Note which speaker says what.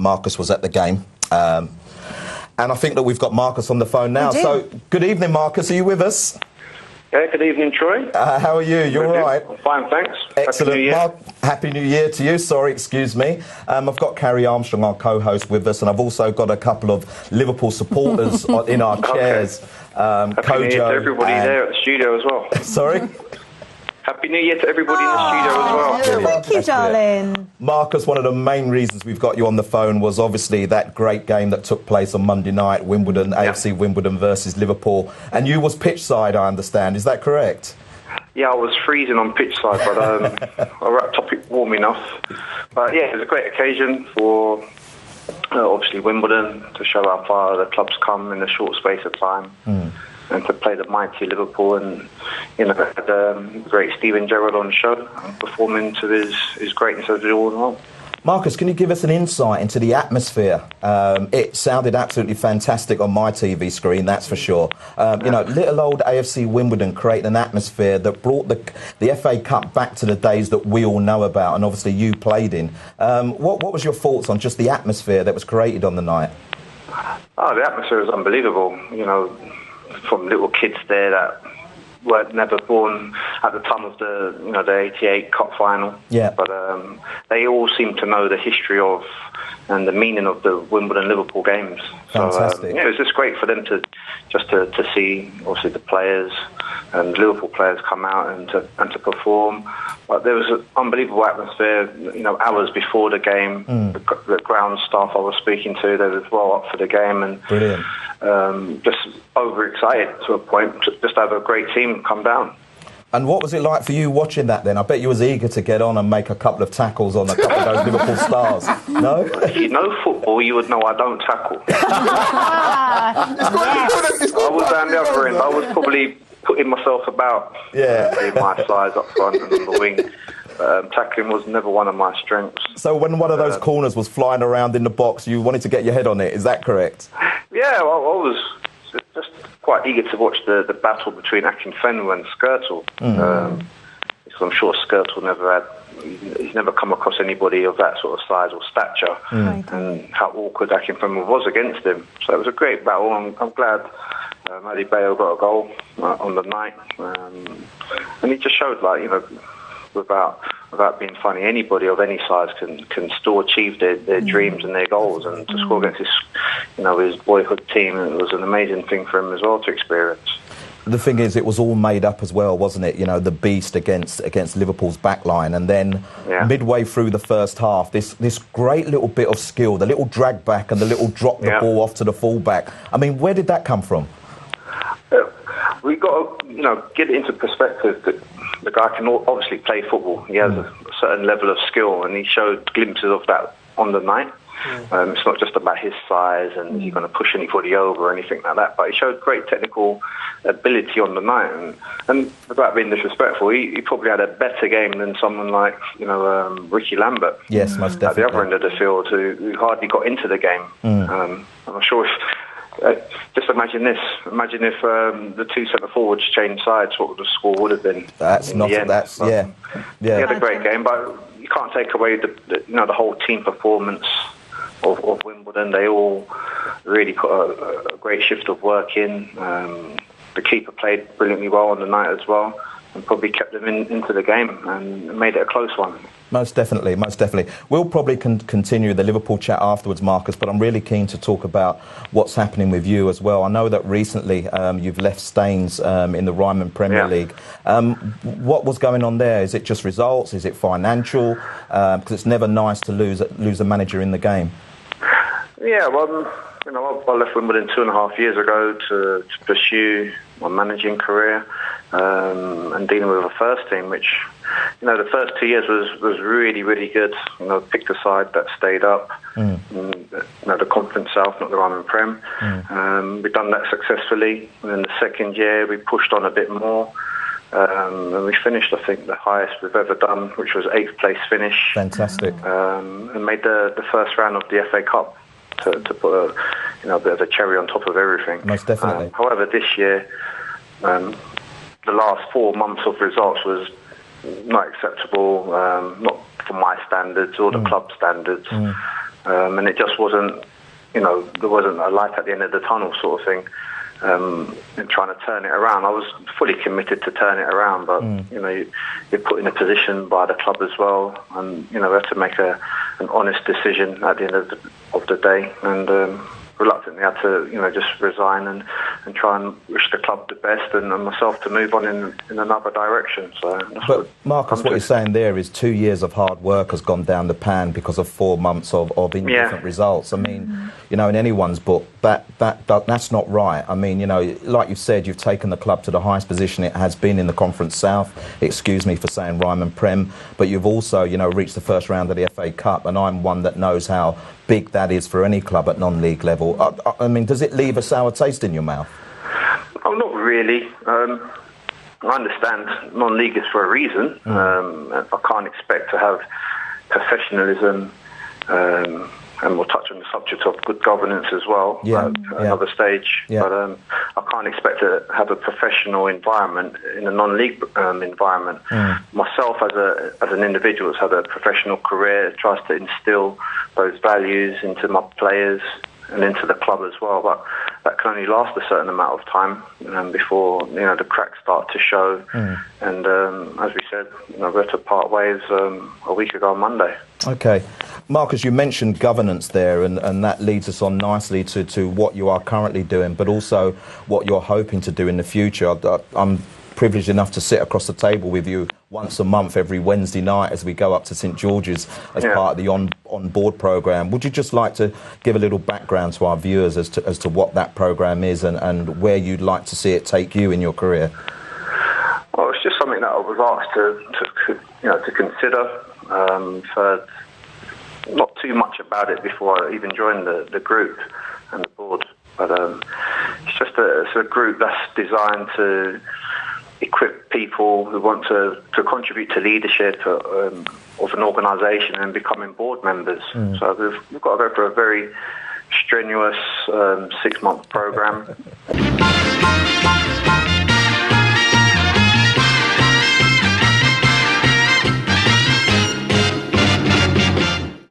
Speaker 1: Marcus was at the game. And I think that we've got Marcus on the phone now. So, good evening, Marcus. Are you with us?
Speaker 2: Yeah, good evening, Troy.
Speaker 1: How are you? You're all right?
Speaker 2: I'm fine, thanks.
Speaker 1: Excellent.
Speaker 2: Happy New Year.
Speaker 1: Happy New Year to you. Sorry, excuse me. I've got Carrie Armstrong, our co-host, with us, and I've also got a couple of Liverpool supporters in our chairs.
Speaker 2: Happy New Year to everybody there at the studio as well.
Speaker 1: Sorry?
Speaker 2: Happy New Year to everybody in the studio as well.
Speaker 3: Thank you, darling.
Speaker 1: Marcus, one of the main reasons we've got you on the phone was obviously that great game that took place on Monday night, Wimbledon, AFC Wimbledon versus Liverpool. And you was pitch side, I understand. Is that correct?
Speaker 2: Yeah, I was freezing on pitch side, but I wrapped up it warm enough. But yeah, it was a great occasion for obviously Wimbledon to show how far the club's come in a short space of time. And to play the mighty Liverpool, and had great Steven Gerrard on the show, performing to his greatness as we all know.
Speaker 1: Marcus, can you give us an insight into the atmosphere? It sounded absolutely fantastic on my TV screen, that's for sure. Little old AFC Wimbledon created an atmosphere that brought the FA Cup back to the days that we all know about, and obviously you played in. What was your thoughts on just the atmosphere that was created on the night?
Speaker 2: Oh, the atmosphere was unbelievable. From little kids there that were never born at the time of the 88 Cup final. Yeah. But they all seem to know the history of and the meaning of the Wimbledon-Liverpool games.
Speaker 1: Fantastic.
Speaker 2: So, it was just great for them to see, obviously, the players and Liverpool players come out and to perform. But there was an unbelievable atmosphere, hours before the game. The ground staff I was speaking to, they were well up for the game and
Speaker 1: brilliant.
Speaker 2: Just overexcited to a point, just to have a great team come down.
Speaker 1: And what was it like for you watching that then? I bet you was eager to get on and make a couple of tackles on a couple of those Liverpool stars. No?
Speaker 2: If you know football, you would know I don't tackle. I was down the other end. I was probably putting myself about in my size up front and on the wing. Tackling was never one of my strengths.
Speaker 1: So when one of those corners was flying around in the box, you wanted to get your head on it, is that correct?
Speaker 2: Yeah, I was just quite eager to watch the battle between Akinfenwa and Skirtle. I'm sure Skirtle he's never come across anybody of that sort of size or stature, and how awkward Akinfenwa was against him. So it was a great battle. I'm glad Gayle got a goal on the night, and he just showed, without being funny, anybody of any size can still achieve their dreams and their goals, and to score against his boyhood team, it was an amazing thing for him as well to experience.
Speaker 1: The thing is, it was all made up as well, wasn't it? The beast against Liverpool's backline, and then midway through the first half, this great little bit of skill, the little drag back and the little drop the ball off to the fullback. I mean, where did that come from?
Speaker 2: We got to get it into perspective that the guy can obviously play football. He has a certain level of skill, and he showed glimpses of that on the night. It's not just about his size and he's going to push anybody over or anything like that, but he showed great technical ability on the night. And without being disrespectful, he probably had a better game than someone like Ricky Lambert.
Speaker 1: Yes, most definitely.
Speaker 2: At the other end of the field, who hardly got into the game. I'm not sure if. Just imagine this. Imagine if the two centre forwards changed sides, what the score would have been. He had a great game, but you can't take away the whole team performance of Wimbledon. They all really put a great shift of work in. The keeper played brilliantly well on the night as well, and probably kept them into the game and made it a close one.
Speaker 1: Most definitely, most definitely. We'll probably continue the Liverpool chat afterwards, Marcus, but I'm really keen to talk about what's happening with you as well. I know that recently you've left Staines in the Ryman Premier League. What was going on there? Is it just results? Is it financial? Because it's never nice to lose a manager in the game.
Speaker 2: Yeah, well, I left Wimbledon 2.5 years ago to pursue my managing career and dealing with a first team, which, the first 2 years was really, really good. Picked a side that stayed up, the Conference South, not the Ryman Prem. We've done that successfully. And then the second year, we pushed on a bit more. And we finished, I think, the highest we've ever done, which was 8th place finish.
Speaker 1: Fantastic.
Speaker 2: And made the first round of the FA Cup to put a bit of a cherry on top of everything.
Speaker 1: Most definitely.
Speaker 2: However, this year, the last 4 months of results was not acceptable, not for my standards or the club standards. and it just wasn't, there wasn't a light at the end of the tunnel sort of thing. And trying to turn it around, I was fully committed to turn it around, but you're put in a position by the club as well, and we have to make an honest decision at the end of the day, and reluctantly had to just resign and try and wish the club the best and myself to move on in another direction. So
Speaker 1: but Marcus, what you're saying there is 2 years of hard work has gone down the pan because of 4 months of indifferent results. I mean, in anyone's book, that's not right. I mean, like you said, you've taken the club to the highest position it has been in the Conference South. Excuse me for saying Ryman Prem, but you've also reached the first round of the FA Cup, and I'm one that knows how big that is for any club at non-league level. I mean, does it leave a sour taste in your mouth?
Speaker 2: Oh, not really. I understand non-league is for a reason. I can't expect to have professionalism, and we'll touch on the subject of good governance as well at another stage. But I can't expect to have a professional environment in a non-league environment. Myself, as an individual, has had a professional career, tries to instill those values into my players and into the club as well. But that can only last a certain amount of time before the cracks start to show. And as we said, we had to part ways a week ago on Monday. Okay.
Speaker 1: Marcus, you mentioned governance there, and that leads us on nicely to what you are currently doing, but also what you're hoping to do in the future. I'm privileged enough to sit across the table with you once a month every Wednesday night as we go up to St George's as part of the on-board programme. Would you just like to give a little background to our viewers as to what that programme is and where you'd like to see it take you in your career?
Speaker 2: Well, it's just something that I was asked to consider. Heard not too much about it before I even joined the group and the board, but it's a group that's designed to equip people who want to contribute to leadership of an organisation and becoming board members. So we've got to go for a very strenuous 6-month programme.